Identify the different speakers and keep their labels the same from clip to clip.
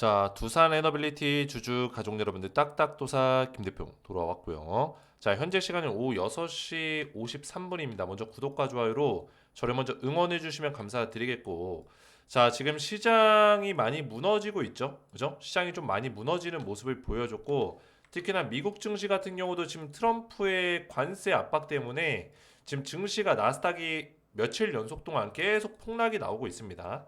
Speaker 1: 자, 두산 에너빌리티 주주 가족 여러분들 딱딱도사 김대표 돌아왔고요. 자, 현재 시간은 오후 6시 53분입니다. 먼저 구독과 좋아요로 저를 먼저 응원해 주시면 감사드리겠고, 자, 지금 시장이 많이 무너지고 있죠. 그죠? 시장이 좀 많이 무너지는 모습을 보여줬고, 특히나 미국 증시 같은 경우도 지금 트럼프의 관세 압박 때문에 지금 증시가 나스닥이 며칠 연속 동안 계속 폭락이 나오고 있습니다.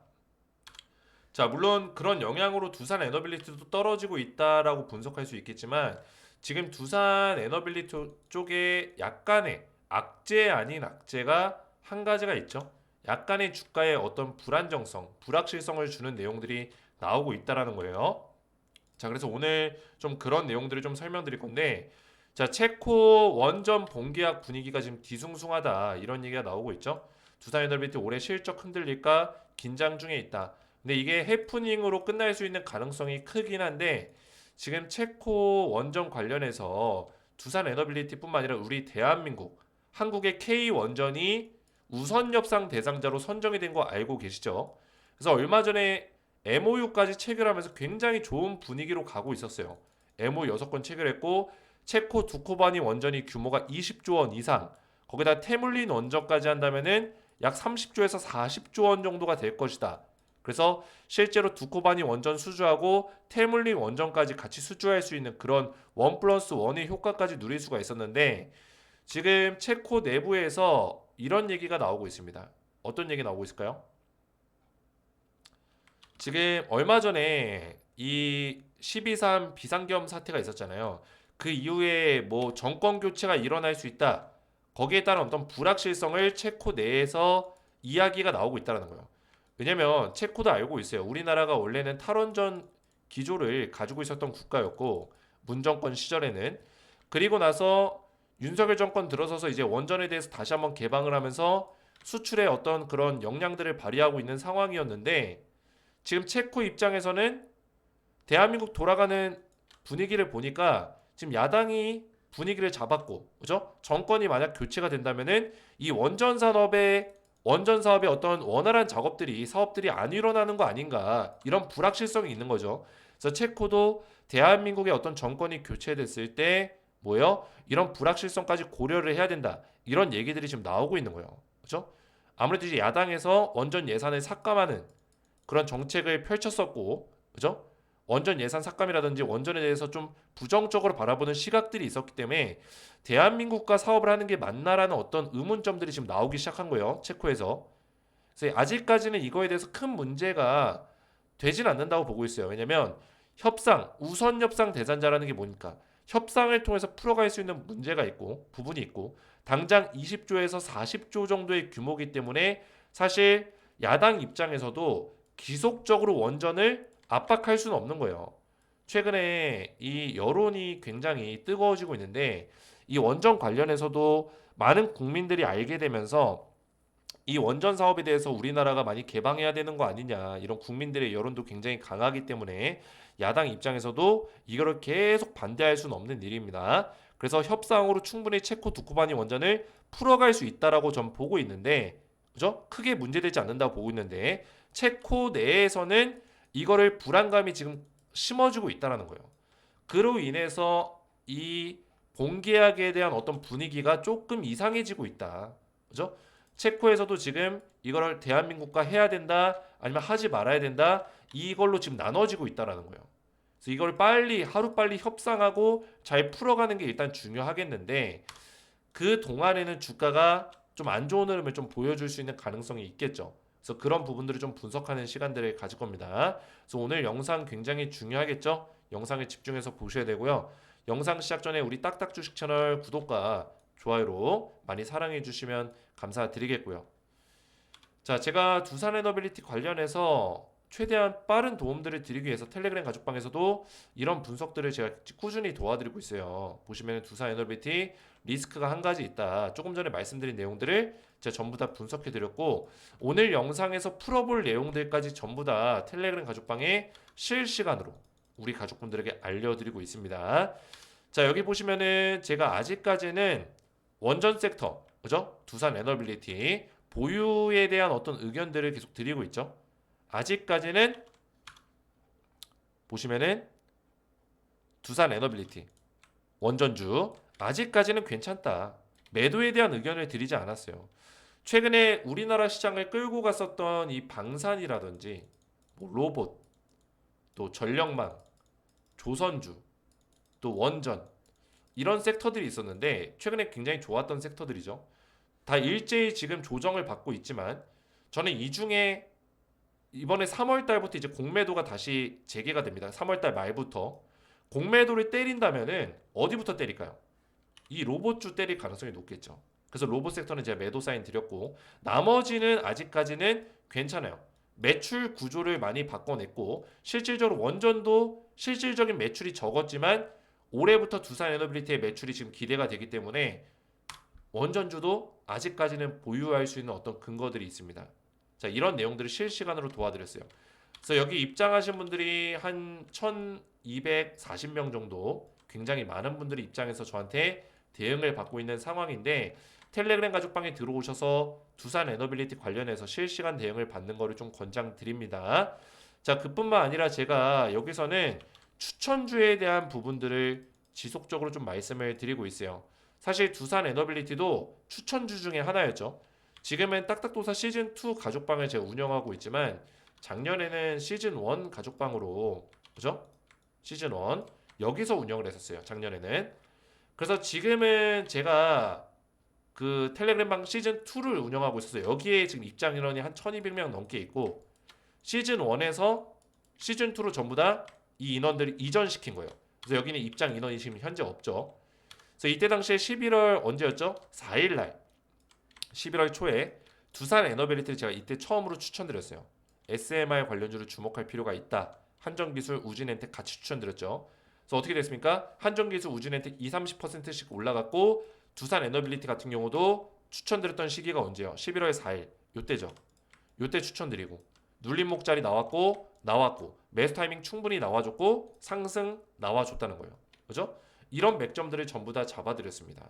Speaker 1: 자, 물론 그런 영향으로 두산 에너빌리티도 떨어지고 있다라고 분석할 수 있겠지만 지금 두산 에너빌리티 쪽에 약간의 악재 아닌 악재가 한 가지가 있죠. 약간의 주가에 어떤 불안정성, 불확실성을 주는 내용들이 나오고 있다라는 거예요. 자, 그래서 오늘 좀 그런 내용들을 좀 설명드릴 건데, 자, 체코 원전 본계약 분위기가 지금 뒤숭숭하다 이런 얘기가 나오고 있죠. 두산 에너빌리티 올해 실적 흔들릴까 긴장 중에 있다. 근데 이게 해프닝으로 끝날 수 있는 가능성이 크긴 한데 지금 체코 원전 관련해서 두산 에너빌리티뿐만 아니라 우리 대한민국 한국의 K 원전이 우선 협상 대상자로 선정이 된 거 알고 계시죠? 그래서 얼마 전에 MOU까지 체결하면서 굉장히 좋은 분위기로 가고 있었어요. MOU 6건 체결했고 체코 두코바니 원전이 규모가 20조 원 이상, 거기다 테물린 원전까지 한다면은 약 30조에서 40조 원 정도가 될 것이다. 그래서 실제로 두코바니 원전 수주하고 테물린 원전까지 같이 수주할 수 있는 그런 원 플러스 원의 효과까지 누릴 수가 있었는데 지금 체코 내부에서 이런 얘기가 나오고 있습니다. 어떤 얘기 나오고 있을까요? 지금 얼마 전에 이 12.3 비상겸 사태가 있었잖아요. 그 이후에 뭐 정권 교체가 일어날 수 있다. 거기에 따른 어떤 불확실성을 체코 내에서 이야기가 나오고 있다는 거예요. 왜냐면 체코도 알고 있어요. 우리나라가 원래는 탈원전 기조를 가지고 있었던 국가였고 문정권 시절에는 그리고 나서 윤석열 정권 들어서서 이제 원전에 대해서 다시 한번 개방을 하면서 수출에 어떤 그런 역량들을 발휘하고 있는 상황이었는데 지금 체코 입장에서는 대한민국 돌아가는 분위기를 보니까 지금 야당이 분위기를 잡았고, 그죠? 정권이 만약 교체가 된다면은 이 원전 사업의 어떤 원활한 작업들이 사업들이 안 일어나는 거 아닌가 이런 불확실성이 있는 거죠. 그래서 체코도 대한민국의 어떤 정권이 교체됐을 때 뭐요? 이런 불확실성까지 고려를 해야 된다. 이런 얘기들이 지금 나오고 있는 거예요. 그죠? 아무래도 이제 야당에서 원전 예산을 삭감하는 그런 정책을 펼쳤었고, 그죠? 원전 예산 삭감이라든지 원전에 대해서 좀 부정적으로 바라보는 시각들이 있었기 때문에 대한민국과 사업을 하는 게 맞나라는 어떤 의문점들이 지금 나오기 시작한 거예요. 체코에서. 그래서 아직까지는 이거에 대해서 큰 문제가 되진 않는다고 보고 있어요. 왜냐면 협상, 우선 협상 대상자라는 게 뭐니까 협상을 통해서 풀어갈 수 있는 문제가 있고 부분이 있고 당장 20조에서 40조 정도의 규모이기 때문에 사실 야당 입장에서도 지속적으로 원전을 압박할 수는 없는 거예요. 최근에 이 여론이 굉장히 뜨거워지고 있는데 이 원전 관련해서도 많은 국민들이 알게 되면서 이 원전 사업에 대해서 우리나라가 많이 개방해야 되는 거 아니냐 이런 국민들의 여론도 굉장히 강하기 때문에 야당 입장에서도 이거를 계속 반대할 수는 없는 일입니다. 그래서 협상으로 충분히 체코 두쿠바니 원전을 풀어갈 수 있다라고 전 보고 있는데 그죠? 크게 문제되지 않는다고 보고 있는데 체코 내에서는 이거를 불안감이 지금 심어지고 있다라는 거예요. 그로 인해서 이 본계약에 대한 어떤 분위기가 조금 이상해지고 있다. 그죠? 체코에서도 지금 이걸 대한민국과 해야 된다 아니면 하지 말아야 된다 이걸로 지금 나눠지고 있다라는 거예요. 그래서 이걸 빨리 하루빨리 협상하고 잘 풀어가는 게 일단 중요하겠는데 그 동안에는 주가가 좀 안 좋은 흐름을 좀 보여줄 수 있는 가능성이 있겠죠. 그래서 그런 부분들을 좀 분석하는 시간들을 가질 겁니다. 그래서 오늘 영상 굉장히 중요하겠죠? 영상에 집중해서 보셔야 되고요. 영상 시작 전에 우리 딱딱 주식 채널 구독과 좋아요로 많이 사랑해 주시면 감사드리겠고요. 자, 제가 두산 에너빌리티 관련해서 최대한 빠른 도움들을 드리기 위해서 텔레그램 가족방에서도 이런 분석들을 제가 꾸준히 도와드리고 있어요. 보시면 두산 에너빌리티 리스크가 한 가지 있다. 조금 전에 말씀드린 내용들을 제가 전부 다 분석해 드렸고 오늘 영상에서 풀어볼 내용들까지 전부 다 텔레그램 가족방에 실시간으로 우리 가족분들에게 알려드리고 있습니다. 자, 여기 보시면은 제가 아직까지는 원전 섹터, 그죠? 두산 에너빌리티 보유에 대한 어떤 의견들을 계속 드리고 있죠. 아직까지는 보시면은 두산 에너빌리티 원전주 아직까지는 괜찮다. 매도에 대한 의견을 드리지 않았어요. 최근에 우리나라 시장을 끌고 갔었던 이 방산이라든지 뭐 로봇, 또 전력망, 조선주, 또 원전 이런 섹터들이 있었는데 최근에 굉장히 좋았던 섹터들이죠. 다 일제히 지금 조정을 받고 있지만 저는 이 중에 이번에 3월 달부터 이제 공매도가 다시 재개가 됩니다. 3월 달 말부터 공매도를 때린다면은 어디부터 때릴까요? 이 로봇주 때릴 가능성이 높겠죠. 그래서 로봇 섹터는 제가 매도 사인 드렸고 나머지는 아직까지는 괜찮아요. 매출 구조를 많이 바꿔냈고 실질적으로 원전도 실질적인 매출이 적었지만 올해부터 두산 에너빌리티의 매출이 지금 기대가 되기 때문에 원전주도 아직까지는 보유할 수 있는 어떤 근거들이 있습니다. 자, 이런 내용들을 실시간으로 도와드렸어요. 그래서 여기 입장하신 분들이 한 1240명 정도 굉장히 많은 분들이 입장해서 저한테 대응을 받고 있는 상황인데 텔레그램 가족방에 들어오셔서 두산 에너빌리티 관련해서 실시간 대응을 받는 거를 좀 권장드립니다. 자, 그뿐만 아니라 제가 여기서는 추천주에 대한 부분들을 지속적으로 좀 말씀을 드리고 있어요. 사실 두산 에너빌리티도 추천주 중에 하나였죠. 지금은 딱딱도사 시즌2 가족방을 제가 운영하고 있지만 작년에는 시즌1 가족방으로 그죠? 시즌1 여기서 운영을 했었어요. 작년에는. 그래서 지금은 제가 그 텔레그램방 시즌2를 운영하고 있어서 여기에 지금 입장 인원이 한 1200명 넘게 있고 시즌1에서 시즌2로 전부 다 이 인원들을 이전시킨 거예요. 그래서 여기는 입장 인원이 지금 현재 없죠. 그래서 이때 당시에 11월 언제였죠? 4일날 11월 초에 두산 에너빌리티를 제가 이때 처음으로 추천드렸어요. SMR 관련주를 주목할 필요가 있다. 한전기술, 우진엔텍 같이 추천드렸죠. 그래서 어떻게 됐습니까? 한전기술, 우진엔텍 20-30%씩 올라갔고 두산 에너빌리티 같은 경우도 추천드렸던 시기가 언제요? 11월 4일 요때죠. 요때 추천드리고 눌림목자리 나왔고 매수 타이밍 충분히 나와줬고 상승 나와줬다는 거예요. 그죠? 이런 맥점들을 전부 다 잡아드렸습니다.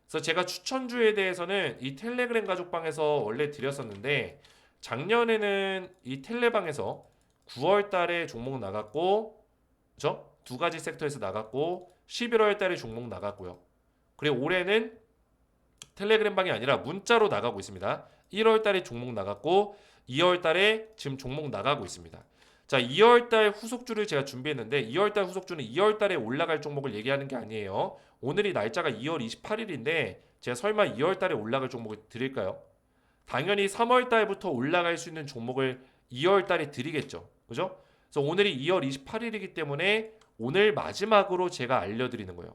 Speaker 1: 그래서 제가 추천주에 대해서는 이 텔레그램 가족방에서 원래 드렸었는데 작년에는 이 텔레방에서 9월 달에 종목 나갔고 그죠? 두 가지 섹터에서 나갔고 11월 달에 종목 나갔고요. 그리고 올해는 텔레그램 방이 아니라 문자로 나가고 있습니다. 1월 달에 종목 나갔고 2월 달에 지금 종목 나가고 있습니다. 자, 2월 달 후속주를 제가 준비했는데 2월 달 후속주는 2월 달에 올라갈 종목을 얘기하는 게 아니에요. 오늘이 날짜가 2월 28일인데 제가 설마 2월 달에 올라갈 종목을 드릴까요? 당연히 3월 달부터 올라갈 수 있는 종목을 2월 달에 드리겠죠. 그죠? 그래서 오늘이 2월 28일이기 때문에 오늘 마지막으로 제가 알려드리는 거예요.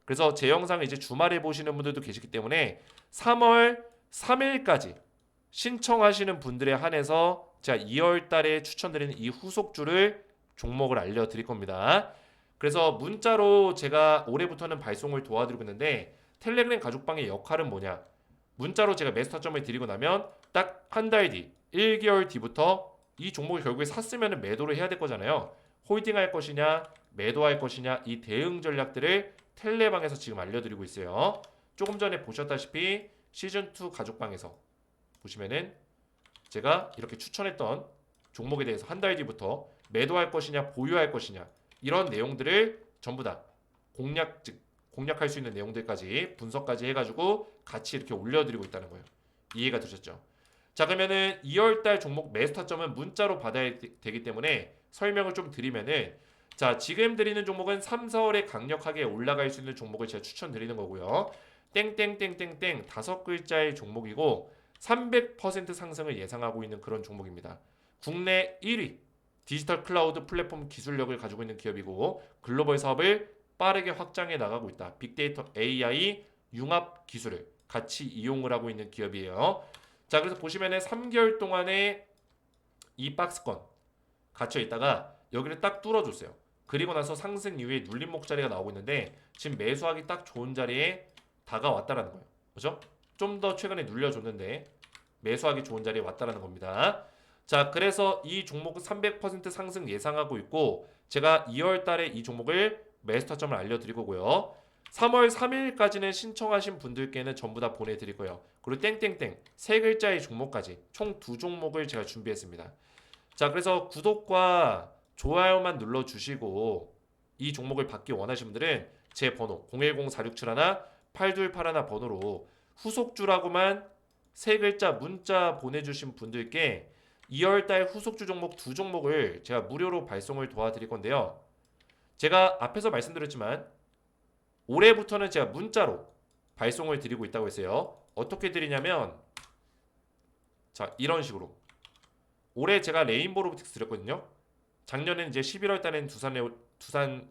Speaker 1: 그래서 제 영상을 이제 주말에 보시는 분들도 계시기 때문에 3월 3일까지 신청하시는 분들에 한해서 제가 2월 달에 추천드리는 이 후속주를 종목을 알려드릴 겁니다. 그래서 문자로 제가 올해부터는 발송을 도와드리고 있는데 텔레그램 가족방의 역할은 뭐냐? 문자로 제가 매수 타점을 드리고 나면 딱 한 달 뒤, 1개월 뒤부터 이 종목을 결국에 샀으면 매도를 해야 될 거잖아요. 홀딩할 것이냐, 매도할 것이냐 이 대응 전략들을 텔레방에서 지금 알려드리고 있어요. 조금 전에 보셨다시피 시즌2 가족방에서 보시면은 제가 이렇게 추천했던 종목에 대해서 한 달 뒤부터 매도할 것이냐 보유할 것이냐 이런 내용들을 전부 다 공략할 수 있는 내용들까지 분석까지 해가지고 같이 이렇게 올려드리고 있다는 거예요. 이해가 되셨죠? 자, 그러면은 2월달 종목 매수 타점은 문자로 받아야 되기 때문에 설명을 좀 드리면은 자, 지금 드리는 종목은 3, 4월에 강력하게 올라갈 수 있는 종목을 제가 추천드리는 거고요. 땡땡땡땡땡 5글자의 종목이고 300% 상승을 예상하고 있는 그런 종목입니다. 국내 1위 디지털 클라우드 플랫폼 기술력을 가지고 있는 기업이고 글로벌 사업을 빠르게 확장해 나가고 있다. 빅데이터 AI 융합 기술을 같이 이용을 하고 있는 기업이에요. 자, 그래서 보시면은 3개월 동안에 이 박스권 갇혀 있다가 여기를 딱 뚫어줬어요. 그리고 나서 상승 이후에 눌림목 자리가 나오고 있는데 지금 매수하기 딱 좋은 자리에 다가왔다라는 거예요. 그죠? 좀 더 최근에 눌려줬는데 매수하기 좋은 자리에 왔다라는 겁니다. 자, 그래서 이 종목은 300% 상승 예상하고 있고 제가 2월 달에 이 종목을 매수 타점을 알려드리고요. 3월 3일까지는 신청하신 분들께는 전부 다 보내드릴 거예요. 그리고 땡땡땡 세 글자의 종목까지 총 2종목을 제가 준비했습니다. 자, 그래서 구독과 좋아요만 눌러주시고 이 종목을 받기 원하시는 분들은 제 번호 010-4671-8281 번호로 후속주라고만 세 글자 문자 보내주신 분들께 2월달 후속주 종목 두 종목을 제가 무료로 발송을 도와드릴 건데요. 제가 앞에서 말씀드렸지만 올해부터는 제가 문자로 발송을 드리고 있다고 했어요. 어떻게 드리냐면 자 이런 식으로 올해 제가 레인보우 로보틱스 드렸거든요. 작년에는 이제 11월 달에는 두산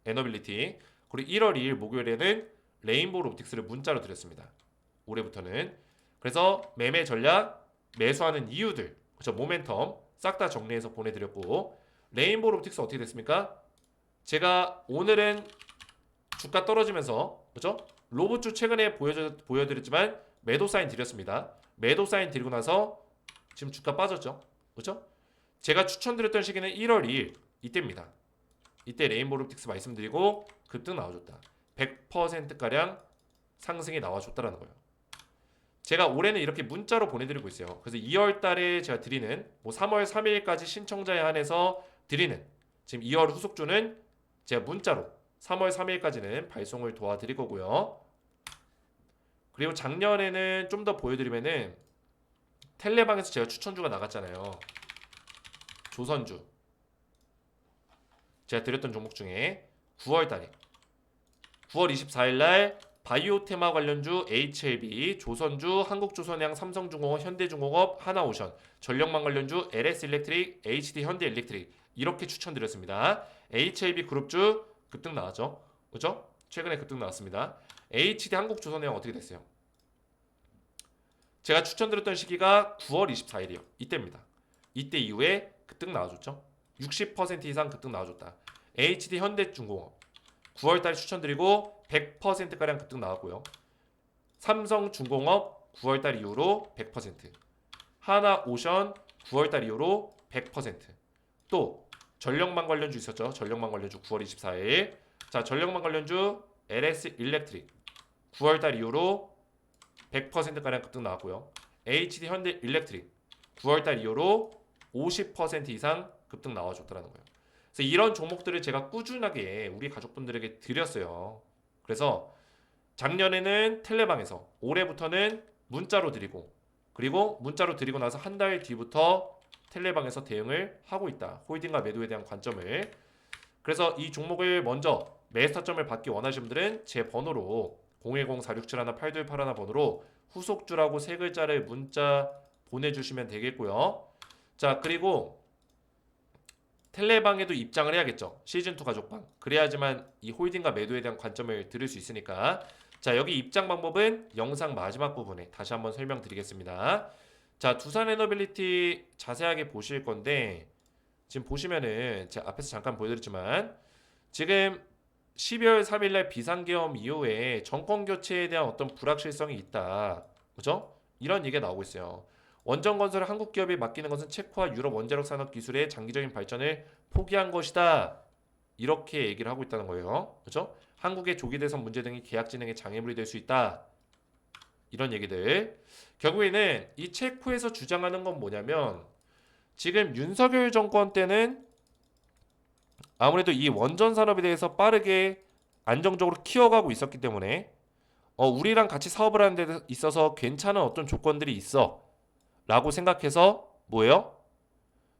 Speaker 1: 에너빌리티 그리고 1월 2일 목요일에는 레인보우 로보틱스를 문자로 드렸습니다. 올해부터는 그래서 매매 전략, 매수하는 이유들, 그렇죠? 모멘텀 싹 다 정리해서 보내드렸고 레인보우 로보틱스 어떻게 됐습니까? 제가 오늘은 주가 떨어지면서 그렇죠? 로봇주 최근에 보여드렸지만 매도 사인 드렸습니다. 매도 사인 드리고 나서 지금 주가 빠졌죠. 그렇죠? 제가 추천드렸던 시기는 1월 2일 이때입니다. 이때 레인보우 로보틱스 말씀드리고 급등 나와줬다. 100%가량 상승이 나와줬다라는 거예요. 제가 올해는 이렇게 문자로 보내드리고 있어요. 그래서 2월 달에 제가 드리는 3월 3일까지 신청자에 한해서 드리는 지금 2월 후속주는 제가 문자로 3월 3일까지는 발송을 도와드릴 거고요. 그리고 작년에는 좀 더 보여드리면은 텔레방에서 제가 추천주가 나갔잖아요. 조선주 제가 드렸던 종목 중에 9월 달에 9월 24일 날 바이오테마 관련주 HLB, 조선주, 한국조선해양, 삼성중공업, 현대중공업, 하나오션, 전력망 관련주 LS일렉트릭, HD 현대일렉트릭 이렇게 추천드렸습니다. HLB 그룹주 급등 나왔죠. 그렇죠? 최근에 급등 나왔습니다. HD 한국조선해양 어떻게 됐어요? 제가 추천드렸던 시기가 9월 24일이요. 이때입니다. 이때 이후에 급등 나와줬죠. 60% 이상 급등 나와줬다. HD 현대중공업 9월달에 추천드리고 100%가량 급등 나왔고요. 삼성중공업 9월달 이후로 100%, 하나오션 9월달 이후로 100%, 또 전력망 관련주 있었죠. 전력망 관련주 9월 24일. 자, 전력망 관련주 LS일렉트릭 9월달 이후로 100%가량 급등 나왔고요. HD 현대일렉트릭 9월달 이후로 50% 이상 급등 나와줬다는 거예요. 그래서 이런 종목들을 제가 꾸준하게 우리 가족분들에게 드렸어요. 그래서 작년에는 텔레방에서 올해부터는 문자로 드리고 그리고 문자로 드리고 나서 한 달 뒤부터 텔레방에서 대응을 하고 있다. 홀딩과 매도에 대한 관점을. 그래서 이 종목을 먼저 매수타점을 받기 원하시는 분들은 제 번호로 010-4671-8281 번호로 후속주라고 세 글자를 문자 보내주시면 되겠고요. 자, 그리고 텔레방에도 입장을 해야겠죠. 시즌2 가족방. 그래야지만 이 홀딩과 매도에 대한 관점을 들을 수 있으니까. 자, 여기 입장 방법은 영상 마지막 부분에 다시 한번 설명드리겠습니다. 자, 두산 에너빌리티 자세하게 보실 건데 지금 보시면은 제가 앞에서 잠깐 보여드렸지만 지금 12월 3일날 비상계엄 이후에 정권 교체에 대한 어떤 불확실성이 있다. 그죠? 이런 얘기가 나오고 있어요. 원전건설을 한국 기업에 맡기는 것은 체코와 유럽 원자력 산업 기술의 장기적인 발전을 포기한 것이다. 이렇게 얘기를 하고 있다는 거예요. 그렇죠? 한국의 조기 대선 문제 등이 계약 진행에 장애물이 될 수 있다. 이런 얘기들. 결국에는 이 체코에서 주장하는 건 뭐냐면 지금 윤석열 정권 때는 아무래도 이 원전 산업에 대해서 빠르게 안정적으로 키워가고 있었기 때문에 우리랑 같이 사업을 하는 데 있어서 괜찮은 어떤 조건들이 있어. 라고 생각해서 뭐예요?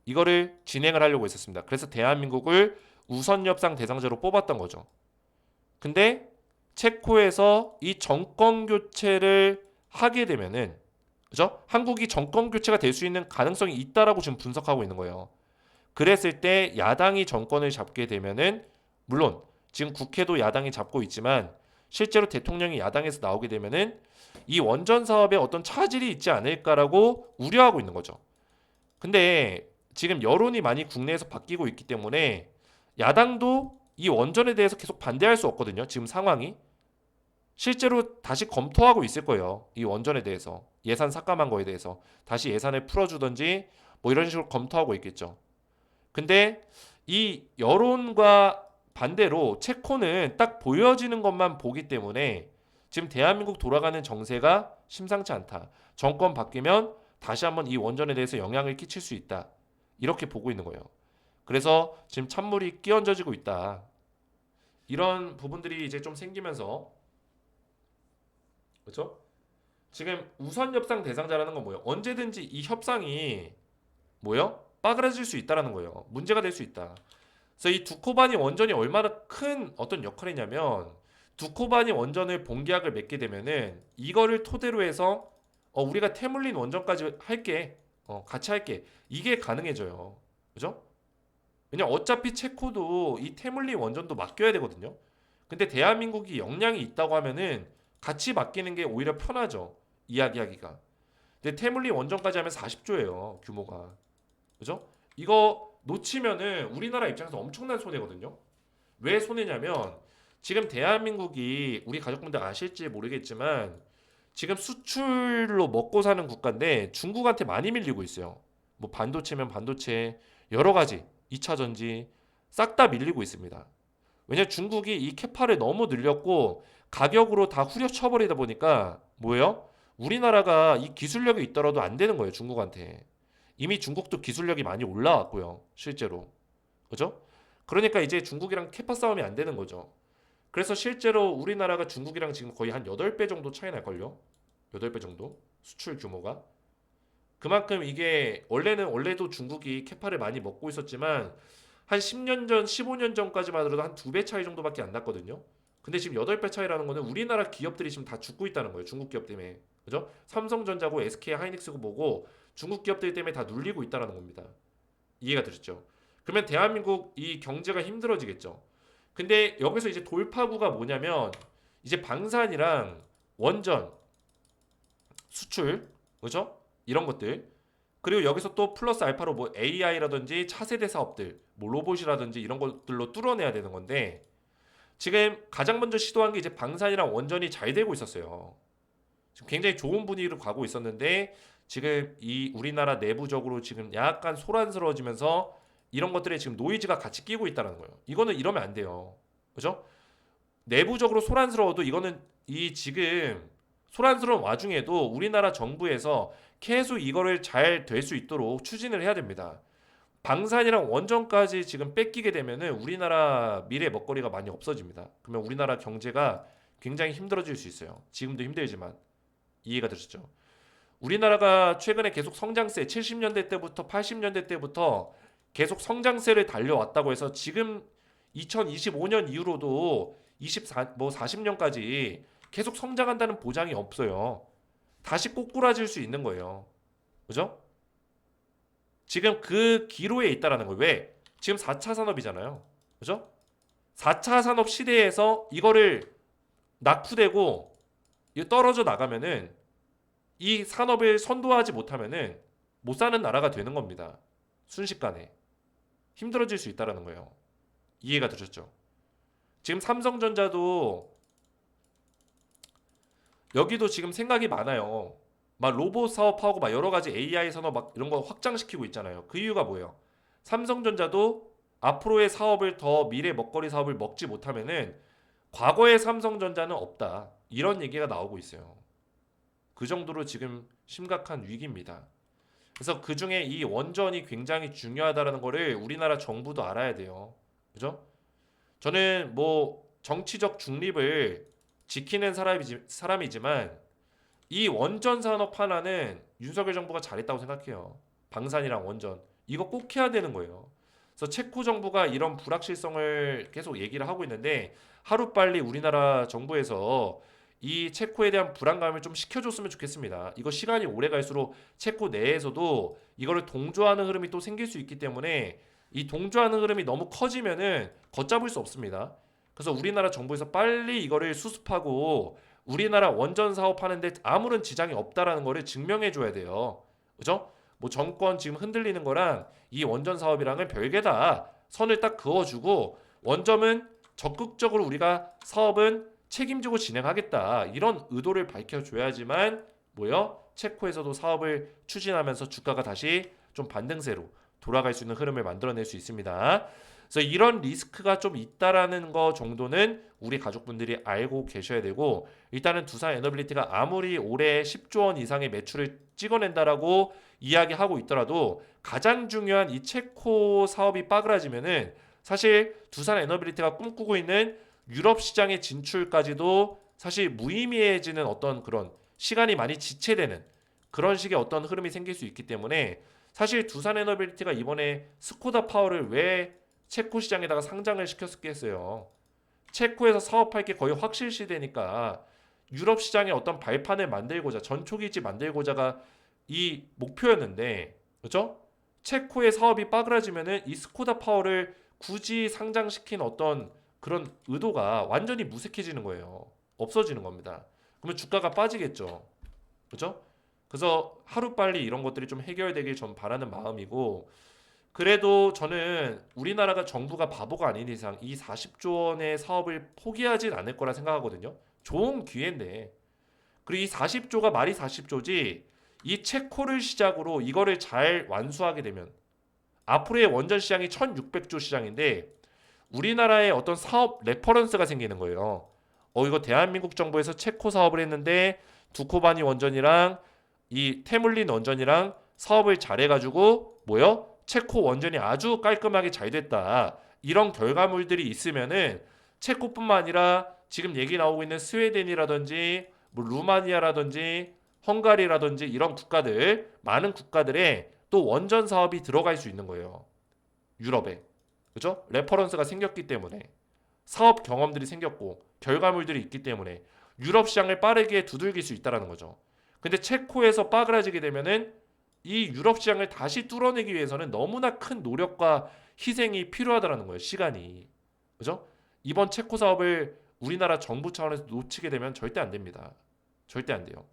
Speaker 1: 이거를 진행을 하려고 했었습니다. 그래서 대한민국을 우선협상 대상자로 뽑았던 거죠. 근데 체코에서 이 정권 교체를 하게 되면은 그죠? 한국이 정권 교체가 될 수 있는 가능성이 있다라고 지금 분석하고 있는 거예요. 그랬을 때 야당이 정권을 잡게 되면은 물론 지금 국회도 야당이 잡고 있지만 실제로 대통령이 야당에서 나오게 되면은 이 원전 사업에 어떤 차질이 있지 않을까라고 우려하고 있는 거죠. 근데 지금 여론이 많이 국내에서 바뀌고 있기 때문에 야당도 이 원전에 대해서 계속 반대할 수 없거든요. 지금 상황이. 실제로 다시 검토하고 있을 거예요. 이 원전에 대해서. 예산 삭감한 거에 대해서. 다시 예산을 풀어주든지 뭐 이런 식으로 검토하고 있겠죠. 근데 이 여론과 반대로 체코는 딱 보여지는 것만 보기 때문에 지금 대한민국 돌아가는 정세가 심상치 않다. 정권 바뀌면 다시 한번 이 원전에 대해서 영향을 끼칠 수 있다. 이렇게 보고 있는 거예요. 그래서 지금 찬물이 끼얹어지고 있다. 이런 부분들이 이제 좀 생기면서 그렇죠? 지금 우선 협상 대상자라는 건 뭐예요? 언제든지 이 협상이 뭐예요? 빠그라질 수 있다라는 거예요. 문제가 될 수 있다. 그래서 이 두코바니 원전이 얼마나 큰 어떤 역할이냐면 두코바니 원전을 본계약을 맺게 되면은 이거를 토대로 해서 우리가 테물린 원전까지 할게. 같이 할게. 이게 가능해져요. 그죠? 왜냐 어차피 체코도 이 테물린 원전도 맡겨야 되거든요. 근데 대한민국이 역량이 있다고 하면은 같이 맡기는 게 오히려 편하죠. 이야기하기가. 근데 태물리 원전까지 하면 40조예요. 규모가. 그죠? 이거 놓치면은 우리나라 입장에서 엄청난 손해거든요. 왜 손해냐면 지금 대한민국이 우리 가족분들 아실지 모르겠지만 지금 수출로 먹고 사는 국가인데 중국한테 많이 밀리고 있어요. 뭐 반도체면 반도체 여러 가지 2차 전지 싹 다 밀리고 있습니다. 왜냐 중국이 이 캐파를 너무 늘렸고 가격으로 다 후려쳐 버리다 보니까 뭐예요? 우리나라가 이 기술력이 있더라도 안 되는 거예요, 중국한테. 이미 중국도 기술력이 많이 올라왔고요, 실제로. 그죠? 그러니까 이제 중국이랑 캐파 싸움이 안 되는 거죠. 그래서 실제로 우리나라가 중국이랑 지금 거의 한 8배 정도 차이 날걸요? 8배 정도? 수출 규모가. 그만큼 이게 원래도 중국이 캐파를 많이 먹고 있었지만 한 10년 전, 15년 전까지만 해도 한 2배 차이 정도밖에 안 났거든요. 근데 지금 8배 차이라는 거는 우리나라 기업들이 지금 다 죽고 있다는 거예요. 중국 기업 때문에. 그죠? 삼성전자고 SK 하이닉스고 뭐고 중국 기업들 때문에 다 눌리고 있다는 겁니다. 이해가 되셨죠? 그러면 대한민국 이 경제가 힘들어지겠죠. 근데 여기서 이제 돌파구가 뭐냐면 이제 방산이랑 원전, 수출, 그죠? 이런 것들. 그리고 여기서 또 플러스 알파로 뭐 AI라든지 차세대 사업들, 뭐 로봇이라든지 이런 것들로 뚫어내야 되는 건데 지금 가장 먼저 시도한 게 이제 방산이랑 원전이 잘 되고 있었어요. 지금 굉장히 좋은 분위기로 가고 있었는데 지금 이 우리나라 내부적으로 지금 약간 소란스러워지면서 이런 것들에 지금 노이즈가 같이 끼고 있다는 거예요. 이거는 이러면 안 돼요. 그죠? 내부적으로 소란스러워도 이거는 이 지금 소란스러운 와중에도 우리나라 정부에서 계속 이거를 잘 될 수 있도록 추진을 해야 됩니다. 방산이랑 원전까지 지금 뺏기게 되면은 우리나라 미래 먹거리가 많이 없어집니다. 그러면 우리나라 경제가 굉장히 힘들어질 수 있어요. 지금도 힘들지만 이해가 되셨죠? 우리나라가 최근에 계속 성장세 70년대 때부터 80년대 때부터 계속 성장세를 달려왔다고 해서 지금 2025년 이후로도 40년까지 계속 성장한다는 보장이 없어요. 다시 꼬꾸라질 수 있는 거예요. 그죠? 지금 그 기로에 있다라는 거예요. 왜? 지금 4차 산업이잖아요. 그죠? 4차 산업 시대에서 이거를 낙후되고 이거 떨어져 나가면은 이 산업을 선도하지 못하면은 못 사는 나라가 되는 겁니다. 순식간에 힘들어질 수 있다라는 거예요. 이해가 되셨죠? 지금 삼성전자도 여기도 지금 생각이 많아요. 막 로봇 사업하고 막 여러 가지 AI 산업 막 이런 거 확장시키고 있잖아요. 그 이유가 뭐예요? 삼성전자도 앞으로의 사업을 더 미래 먹거리 사업을 먹지 못하면은 과거의 삼성전자는 없다. 이런 얘기가 나오고 있어요. 그 정도로 지금 심각한 위기입니다. 그래서 그 중에 이 원전이 굉장히 중요하다는 거를 우리나라 정부도 알아야 돼요. 그죠? 저는 뭐 정치적 중립을 지키는 사람이지만 이 원전 산업 하나는 윤석열 정부가 잘했다고 생각해요. 방산이랑 원전. 이거 꼭 해야 되는 거예요. 그래서 체코 정부가 이런 불확실성을 계속 얘기를 하고 있는데 하루빨리 우리나라 정부에서 이 체코에 대한 불안감을 좀 식혀줬으면 좋겠습니다. 이거 시간이 오래 갈수록 체코 내에서도 이거를 동조하는 흐름이 또 생길 수 있기 때문에 이 동조하는 흐름이 너무 커지면은 걷잡을 수 없습니다. 그래서 우리나라 정부에서 빨리 이거를 수습하고 우리나라 원전 사업하는데 아무런 지장이 없다라는 거를 증명해 줘야 돼요. 그죠? 뭐 정권 지금 흔들리는 거랑 이 원전 사업이랑은 별개다. 선을 딱 그어주고 원점은 적극적으로 우리가 사업은 책임지고 진행하겠다. 이런 의도를 밝혀줘야지만 뭐요? 체코에서도 사업을 추진하면서 주가가 다시 좀 반등세로 돌아갈 수 있는 흐름을 만들어낼 수 있습니다. 그래서 이런 리스크가 좀 있다라는 거 정도는 우리 가족분들이 알고 계셔야 되고, 일단은 두산 에너빌리티가 아무리 올해 10조 원 이상의 매출을 찍어낸다라고 이야기하고 있더라도 가장 중요한 이 체코 사업이 빠그라지면은 사실 두산 에너빌리티가 꿈꾸고 있는 유럽 시장의 진출까지도 사실 무의미해지는 어떤 그런 시간이 많이 지체되는 그런 식의 어떤 흐름이 생길 수 있기 때문에, 사실 두산 에너빌리티가 이번에 스코다 파워를 왜 체코 시장에다가 상장을 시켰겠어요. 체코에서 사업할 게 거의 확실시되니까 유럽 시장에 어떤 발판을 만들고자, 전초기지 만들고자가 이 목표였는데, 그렇죠? 체코의 사업이 빠그라지면은 이 스코다 파워를 굳이 상장시킨 어떤 그런 의도가 완전히 무색해지는 거예요. 없어지는 겁니다. 그러면 주가가 빠지겠죠. 그렇죠? 그래서 하루빨리 이런 것들이 좀 해결되길 전 바라는 마음이고, 그래도 저는 우리나라가 정부가 바보가 아닌 이상 이 40조 원의 사업을 포기하진 않을 거라 생각하거든요. 좋은 기회인데. 그리고 이 40조가 말이 40조지, 이 체코를 시작으로 이거를 잘 완수하게 되면 앞으로의 원전 시장이 1600조 시장인데, 우리나라의 어떤 사업 레퍼런스가 생기는 거예요. 이거 대한민국 정부에서 체코 사업을 했는데 두코바니 원전이랑 이 테물린 원전이랑 사업을 잘해가지고 뭐요? 체코 원전이 아주 깔끔하게 잘 됐다. 이런 결과물들이 있으면은 체코뿐만 아니라 지금 얘기 나오고 있는 스웨덴이라든지 뭐 루마니아라든지 헝가리라든지 이런 국가들, 많은 국가들의 또 원전 사업이 들어갈 수 있는 거예요. 유럽에. 그죠? 레퍼런스가 생겼기 때문에, 사업 경험들이 생겼고 결과물들이 있기 때문에 유럽 시장을 빠르게 두들길 수 있다라는 거죠. 근데 체코에서 빠그라지게 되면은 이 유럽 시장을 다시 뚫어내기 위해서는 너무나 큰 노력과 희생이 필요하다라는 거예요. 시간이. 그죠? 이번 체코 사업을 우리나라 정부 차원에서 놓치게 되면 절대 안 됩니다. 절대 안 돼요.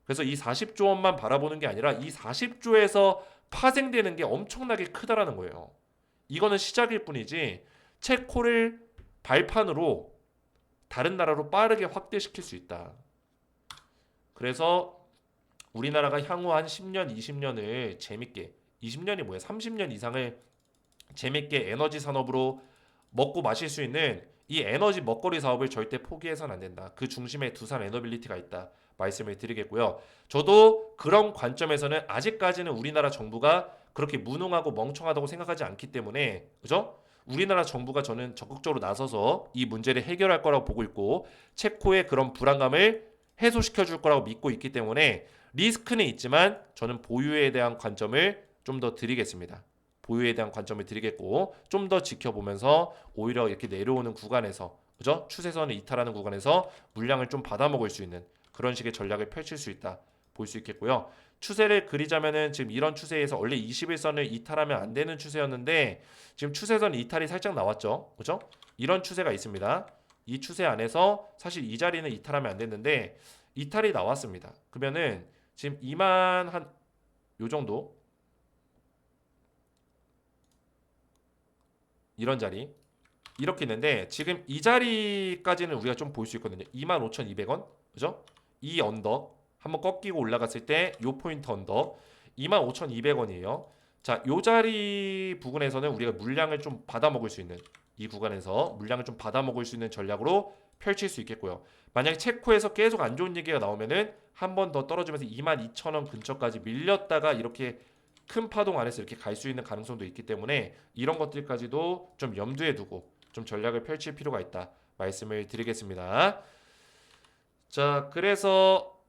Speaker 1: 그래서 이 40조 원만 바라보는 게 아니라 이 40조에서 파생되는 게 엄청나게 크다라는 거예요. 이거는 시작일 뿐이지 체코를 발판으로 다른 나라로 빠르게 확대시킬 수 있다. 그래서 우리나라가 향후 한 10년, 20년을 재밌게, 20년이 뭐야? 30년 이상을 재밌게 에너지 산업으로 먹고 마실 수 있는 이 에너지 먹거리 사업을 절대 포기해서는 안 된다. 그 중심에 두산 에너빌리티가 있다. 말씀을 드리겠고요. 저도 그런 관점에서는 아직까지는 우리나라 정부가 그렇게 무능하고 멍청하다고 생각하지 않기 때문에, 그죠? 우리나라 정부가 저는 적극적으로 나서서 이 문제를 해결할 거라고 보고 있고, 체코의 그런 불안감을 해소시켜 줄 거라고 믿고 있기 때문에 리스크는 있지만 저는 보유에 대한 관점을 좀 더 드리겠습니다. 보유에 대한 관점을 드리겠고, 좀 더 지켜보면서 오히려 이렇게 내려오는 구간에서, 그죠? 추세선을 이탈하는 구간에서 물량을 좀 받아먹을 수 있는 그런 식의 전략을 펼칠 수 있다 볼 수 있겠고요. 추세를 그리자면은 지금 이런 추세에서 원래 21선을 이탈하면 안 되는 추세였는데 지금 추세선 이탈이 살짝 나왔죠. 그죠? 이런 추세가 있습니다. 이 추세 안에서 사실 이 자리는 이탈하면 안 됐는데 이탈이 나왔습니다. 그러면은 지금 2만 한 요 정도, 이런 자리 이렇게 있는데 지금 이 자리까지는 우리가 좀 볼 수 있거든요. 25,200원. 그죠? 이 언덕 한번 꺾이고 올라갔을 때 요 포인트 언덕 25,200원이에요. 자, 요 자리 부근에서는 우리가 물량을 좀 받아 먹을 수 있는, 이 구간에서 물량을 좀 받아 먹을 수 있는 전략으로 펼칠 수 있겠고요. 만약에 체코에서 계속 안 좋은 얘기가 나오면은 한 번 더 떨어지면서 22,000원 근처까지 밀렸다가 이렇게 큰 파동 안에서 이렇게 갈 수 있는 가능성도 있기 때문에 이런 것들까지도 좀 염두에 두고 좀 전략을 펼칠 필요가 있다 말씀을 드리겠습니다. 자, 그래서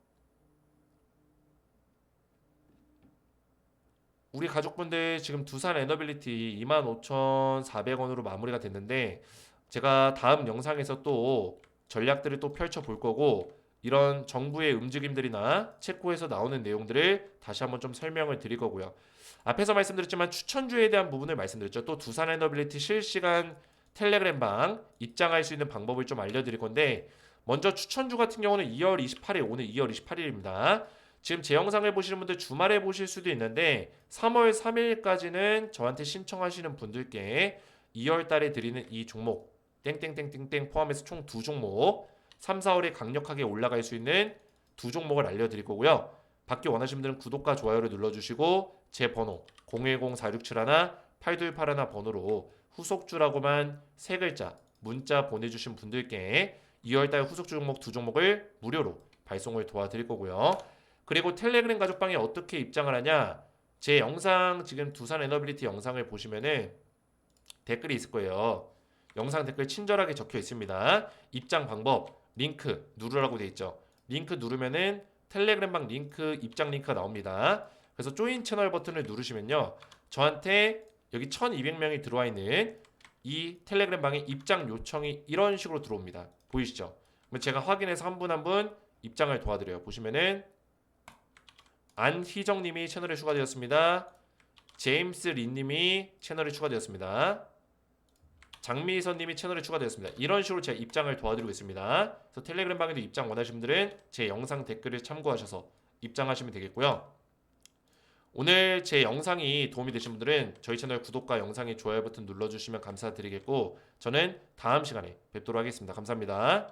Speaker 1: 우리 가족분들 지금 두산 에너빌리티 25,400원으로 마무리가 됐는데, 제가 다음 영상에서 또 전략들을 또 펼쳐 볼 거고, 이런 정부의 움직임들이나 체코에서 나오는 내용들을 다시 한번 좀 설명을 드릴 거고요. 앞에서 말씀드렸지만 추천주에 대한 부분을 말씀드렸죠. 또 두산 에너빌리티 실시간 텔레그램방 입장할 수 있는 방법을 좀 알려드릴 건데, 먼저 추천주 같은 경우는 2월 28일, 오늘 2월 28일입니다. 지금 제 영상을 보시는 분들 주말에 보실 수도 있는데 3월 3일까지는 저한테 신청하시는 분들께 2월 달에 드리는 이 종목 땡땡땡땡땡 포함해서 총 두 종목 3, 4월에 강력하게 올라갈 수 있는 두 종목을 알려드릴 거고요. 받기 원하시는 분들은 구독과 좋아요를 눌러주시고 제 번호 010-4671-8281 번호로 후속주라고만 세 글자 문자 보내주신 분들께 2월달 후속주 종목 두 종목을 무료로 발송을 도와드릴 거고요. 그리고 텔레그램 가족방에 어떻게 입장을 하냐? 제 영상 지금 두산 에너빌리티 영상을 보시면은 댓글이 있을 거예요. 영상 댓글 친절하게 적혀 있습니다. 입장 방법, 링크 누르라고 돼 있죠. 링크 누르면은 텔레그램방 링크, 입장 링크가 나옵니다. 그래서 조인 채널 버튼을 누르시면요. 저한테 여기 1200명이 들어와 있는 이 텔레그램 방에 입장 요청이 이런 식으로 들어옵니다. 보이시죠? 그럼 제가 확인해서 한 분 한 분 입장을 도와드려요. 보시면은 안희정님이 채널에 추가되었습니다. 제임스 린님이 채널에 추가되었습니다. 장미선님이 채널에 추가되었습니다. 이런 식으로 제가 입장을 도와드리고 있습니다. 그래서 텔레그램 방에도 입장 원하시는 분들은 제 영상 댓글을 참고하셔서 입장하시면 되겠고요. 오늘 제 영상이 도움이 되신 분들은 저희 채널 구독과 영상의 좋아요 버튼 눌러주시면 감사드리겠고 저는 다음 시간에 뵙도록 하겠습니다. 감사합니다.